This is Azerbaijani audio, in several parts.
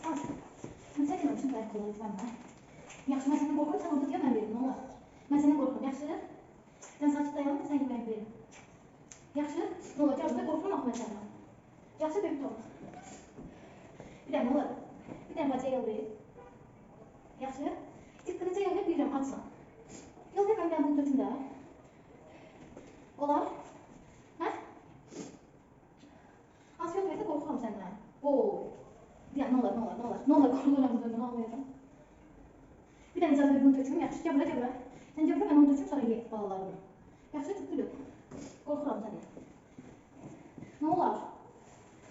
Az. Mən sən deməmişim ki, ayaqqabıları güvənmə. Yaxşı, mən səndən qorxuram, sən orada deyə mən verim, nə olar? Mən səndən qorxuram, yaxşı? Sən sakit dayan, sən yemək verim. Yaxşı? Nə olar, gəl burada qorxuram axı mən səndən. Yaxşı, bebit ol. Bir dənə, nə olar? Bir dənə bacıya yol ver. Yaxşı? Diqqətəcə yol ver, bilirəm, açsan. Yol ver, mən bir dənə bunu töküm də. Olar? Hə? Az yol versə qorxuram səndən. Oy. Bir dənə, nə olar, qorxuram səndən, ağlayacam. Bir dənə icazə ver, bunu töküm, yaxşı, gəl bura. Sən gəl bura, mən onu töküm, sonra ye balalarını. Yaxşı, tüpülü. Qorxuram səndən. Nə olar?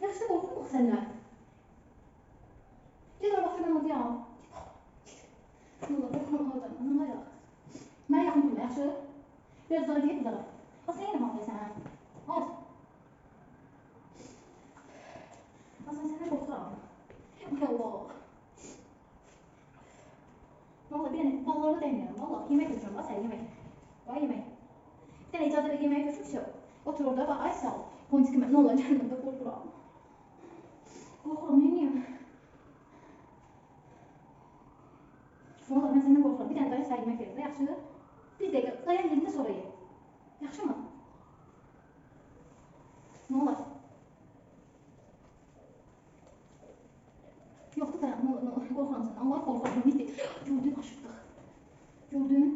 Yaxşı, qorxuram səndən. Gəl ora baxır, mən odayam. Nə olar, qorxuram oradan, nə olar? Mənə yaxın durma, yaxşı? Biraz uzağa deyək, uzağa. Az, sən yenə ağlayırsan, hə? Az. Az, mən səndən qorxuram. Ay Allah. Valla bir dənə balalara dəymirəm, valla. Yemək götürürəm, bax sən yemək. Bax yemək. Bir dənə icazə ver, yeməyə götürmüşəm. Otur orada, bax, ay sağ ol. Ponçiki mən, nə olar, gəlmə də qorxuram. Qorxuram, neyniyəm? Valla mən səndən qorxuram. Bir dənə dayan, sən yemək verir də, yaxşı? Bir dəqiqə, dayan yerində sonra ye. Yaxşı mı? Nə olar? Yoxdur, dayan, nə olar, qorxuram səndən. Allah qorxuram, bitti. Gördün, aşırdıq. Gördün?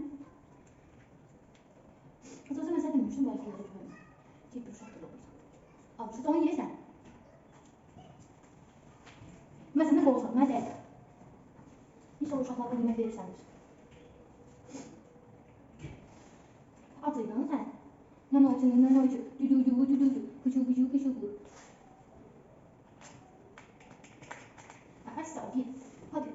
Icazə mən sənə demişdim, bu ayaqqabıları güvənmə. Deyib bir uşaqdır olursan. Al, siz onu yeyəsən. Mən səndən qorxuram, mən deyək. İnşallah uşaqlarına yemək verirsəndir. Ac idin sən. Nanocu, düdüdü, küçü. Ay sağ ol, ye. Hadi,